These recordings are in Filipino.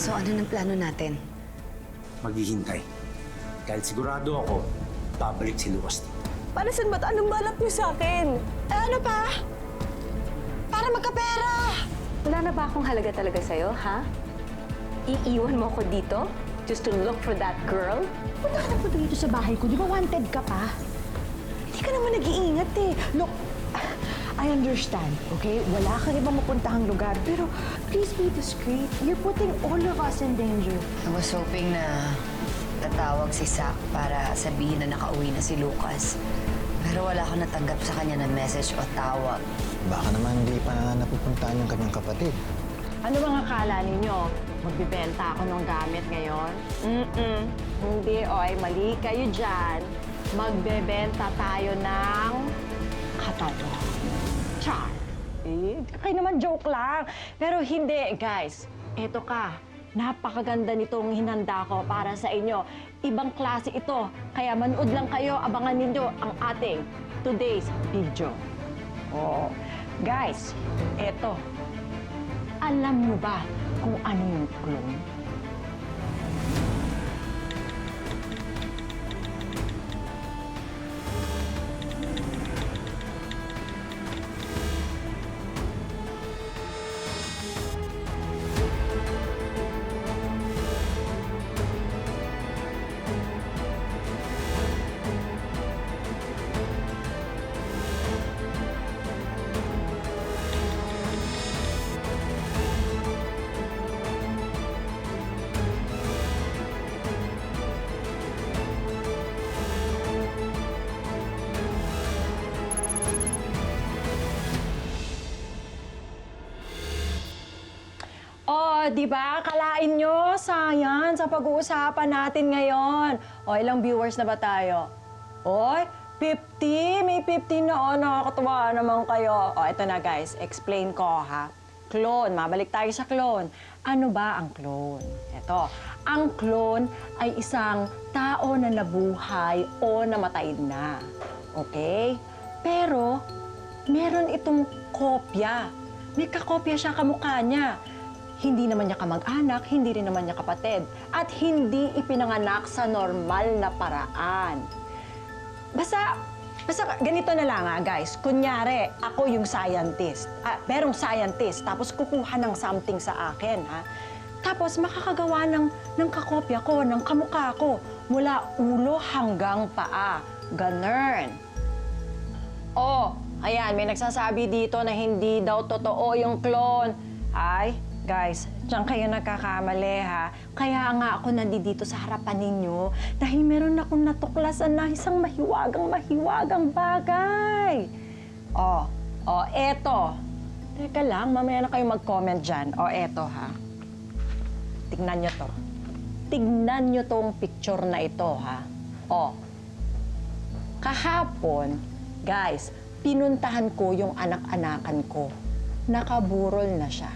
So ano ng plano natin? Maghihintay. Dahil sigurado ako, babalik si Lucas dito. Para saan ba't anong balak niyo sa akin? Eh ano pa? Para magkapera! Wala na ba akong halaga talaga sa'yo, ha? Iiwan mo ako dito just to look for that girl? Punta ka na po dito sa bahay ko. Di ba wanted ka pa? Hindi ka naman nag-iingat eh. Look, I understand, okay? Wala kang ibang mapuntahang lugar. Pero please be discreet. You're putting all of us in danger. I was hoping na tatawag si Zach para sabihin na nakauwi na si Lucas. Pero wala akong natanggap sa kanya na message o tawag. Baka naman hindi pa napupuntahan yung kanyang kapatid. Ano bang akala ninyo? Magbibenta ako ng gamit ngayon? Hindi, oy. Mali kayo dyan. Magbebenta tayo ng katawan. Char! Kayo naman joke lang. Pero hindi, guys. Eto ka. Napakaganda nitong hinanda ko para sa inyo. Ibang klase ito. Kaya manood lang kayo, abangan ninyo ang ating today's video. Oh, guys, eto. Alam mo ba kung ano yung clone? Oh, di ba? Kalain nyo, sayang, sa pag-uusapan natin ngayon. O, ilang viewers na ba tayo? Oy, 50! May 50 na, oh, nakakatuwa naman kayo. O, ito na guys, explain ko ha. Clone, mabalik tayo sa clone. Ano ba ang clone? Ito, ang clone ay isang tao na nabuhay o namatay na. Okay? Pero, meron itong kopya. May kakopya siya kamukha niya. Hindi naman niya kamag-anak, hindi rin naman niya kapatid, at hindi ipinanganak sa normal na paraan. Basta ganito na lang guys. Kunyari, ako yung scientist. Merong scientist, tapos kukuha ng something sa akin, ha? Tapos makakagawa ng kakopya ko, ng kamukha ko, mula ulo hanggang paa. Ganun. Oh, ayan, may nagsasabi dito na hindi daw totoo yung clone. Ay, guys, diyan kayo nagkakamali ha. Kaya nga ako nandito sa harapan ninyo dahil meron akong natuklasan na isang mahiwagang bagay. Oh, eto. Teka lang, mamaya na kayo mag-comment dyan. Eto ha. Tignan nyo to. Tignan nyo tong picture na ito ha. Kahapon, guys, pinuntahan ko yung anak-anakan ko. Nakaburol na siya.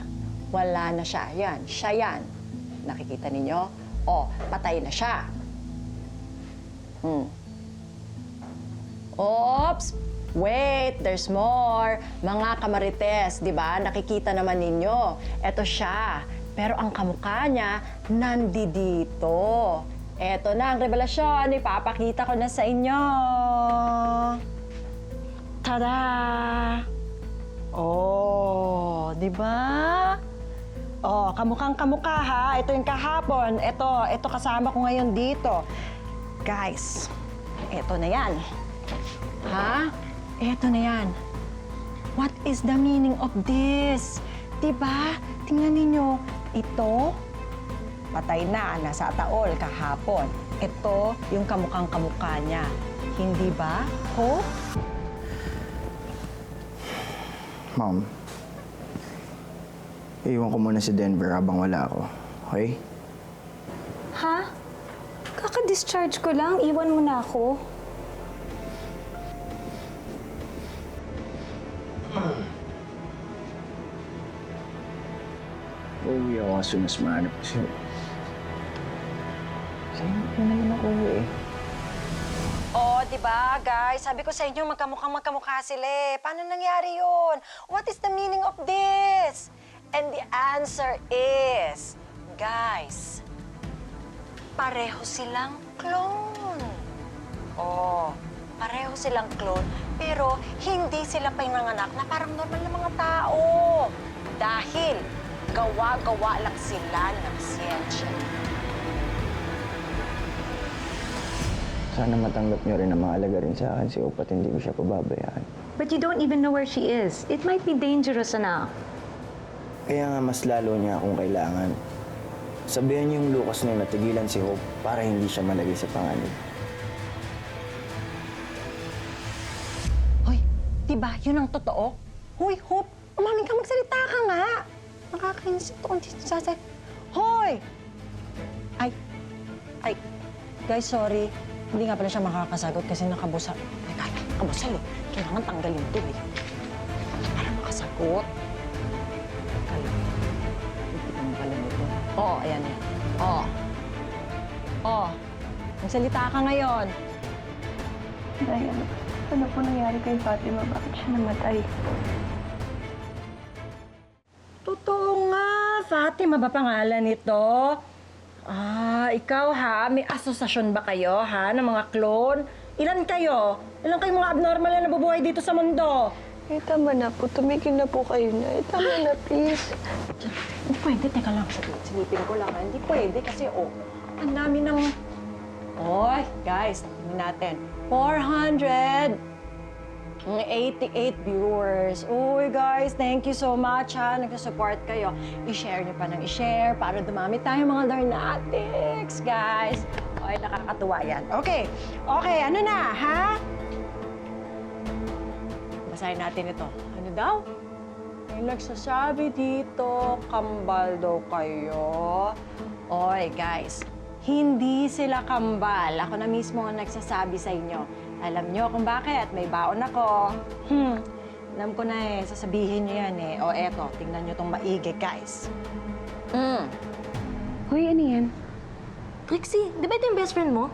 Wala na siya. Yan, siya yan. Nakikita ninyo? Patay na siya. Oops! Wait, there's more. Mga kamarites, di ba? Nakikita naman ninyo. Eto siya. Pero ang kamukha niya, nandito. Eto na ang revelasyon. Ipapakita ko na sa inyo. Tada! Di ba? Kamukhang kamukha ha. Ito yung kahapon. Ito kasama ko ngayon dito. Guys, ito na yan. Ha? Ito na yan. What is the meaning of this? Diba? Tingnan ninyo. Ito, patay na. Nasa taol kahapon. Ito yung kamukhang kamukha niya. Hindi ba? Hope? Mom, iwan ko muna si Denver habang wala ako. Okay? Ha? Kaka-discharge ko lang, iwan mo na ako. Uuwi ako as soon as mahanap ko siya. Sa'yo na naman ako eh. Di ba, guys? Sabi ko sa inyo, magkamukha sila eh. Paano nangyari yun? What is the meaning of this? And the answer is, Guys, pareho silang clone. Oh, pareho silang clone, pero hindi sila pinanganak na parang normal na mga tao. Dahil gawa-gawa lang sila ng siyensya. Sana matanggap niyo rin na mahalaga rin sa akin si Hope at hindi ko siya pababayaan. But you don't even know where she is. It might be dangerous, anak. Kaya nga mas lalo niya akong kailangan. Sabihan niyo yung Lucas na yun na tigilan si Hope para hindi siya malagay sa panganib. Hoy, diba yun ang totoo? Hoy, Hope, umamin ka, magsalita ka nga. Nakakainis ito kung sasay. Hoy! Ay, guys, sorry. Hindi nga pala siya makakasagot kasi nakabusal. Teka, nakabusal eh. Kailangan tanggalin ito eh. Para makasagot. Teka lang. Hindi ko pala nito. Oo, ayan yan. Oo. Oo. Magsalita ka ngayon. Diana, ano po nangyari kay Fatima? Bakit siya namatay? Totoo nga. Fatima ba pangalan nito? Ikaw ha? May asosasyon ba kayo ha? Ng mga clone? Ilan kayo? Ilan kayong mga abnormal na nabubuhay dito sa mundo? Eh, tama na po. Tumigil na po kayo na. Eh, tama na, please. Hindi pwede. Teka lang. Silipin ko lang. Hindi pwede kasi ang dami ng... Oy, guys, tingnan natin. 488 viewers. Uy, guys, thank you so much, ha. Nagsusupport kayo. I-share niyo pa ng i-share para dumami tayo mga Darnatics, guys. Oy, nakakatuwa yan. Okay, ano na, ha? Basahin natin ito. Ano daw? May nagsasabi dito, kambal daw kayo. Oy, guys, hindi sila kambal. Ako na mismo ang nagsasabi sa inyo. Alam nyo kung bakit. May baon ako. Alam ko na eh. Sasabihin nyo yan eh. O eto, tingnan nyo tong maigi, guys. Hoy, ano yan? Trixie, di ba ito yung best friend mo?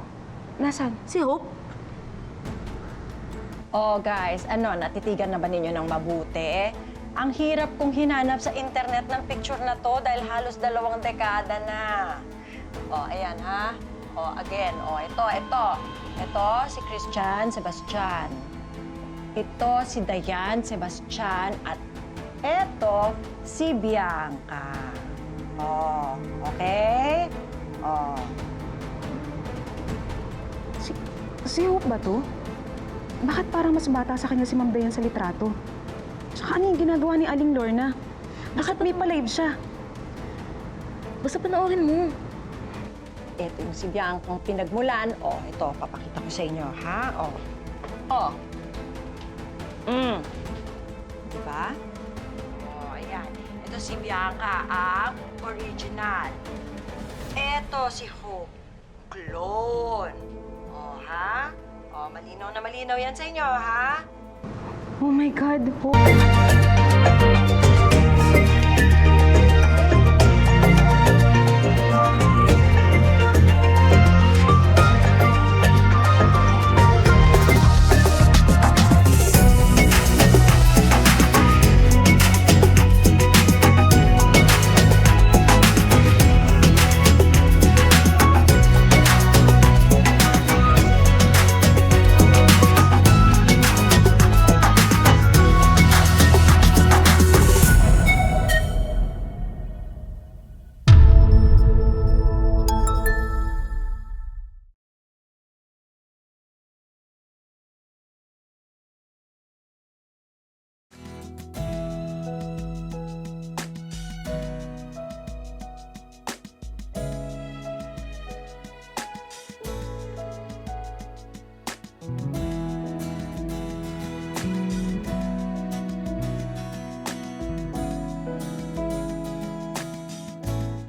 Nasaan? Si Hope? Oh, guys, natitigan na ba ninyo ng mabuti? Ang hirap kong hinanap sa internet ng picture na to dahil halos 2 dekada na. Oh, ayan ha. Oh, again. Oh, ito. Ito, si Christian Sebastian. Ito, si Dayan Sebastian. At ito, si Bianca. Oh, okay? Oh. Si Hope ba to? Bakit parang mas bata sa kanya si Ma'am Dayan sa litrato? Tsaka ano yung ginagawa ni Aling Lorna? Bakit may pa-live siya? Basta panoorin mo. Ito yung si Bianca pinagmulan. Oh, ito, papakita ko sa inyo, ha? Oh. Oh. Diba? Oh, ayan. Ito si Bianca, ang original. Ito si Hope, clone. Oh, ha? Oh, malinaw na malinaw yan sa inyo, ha? Oh my God, Hope.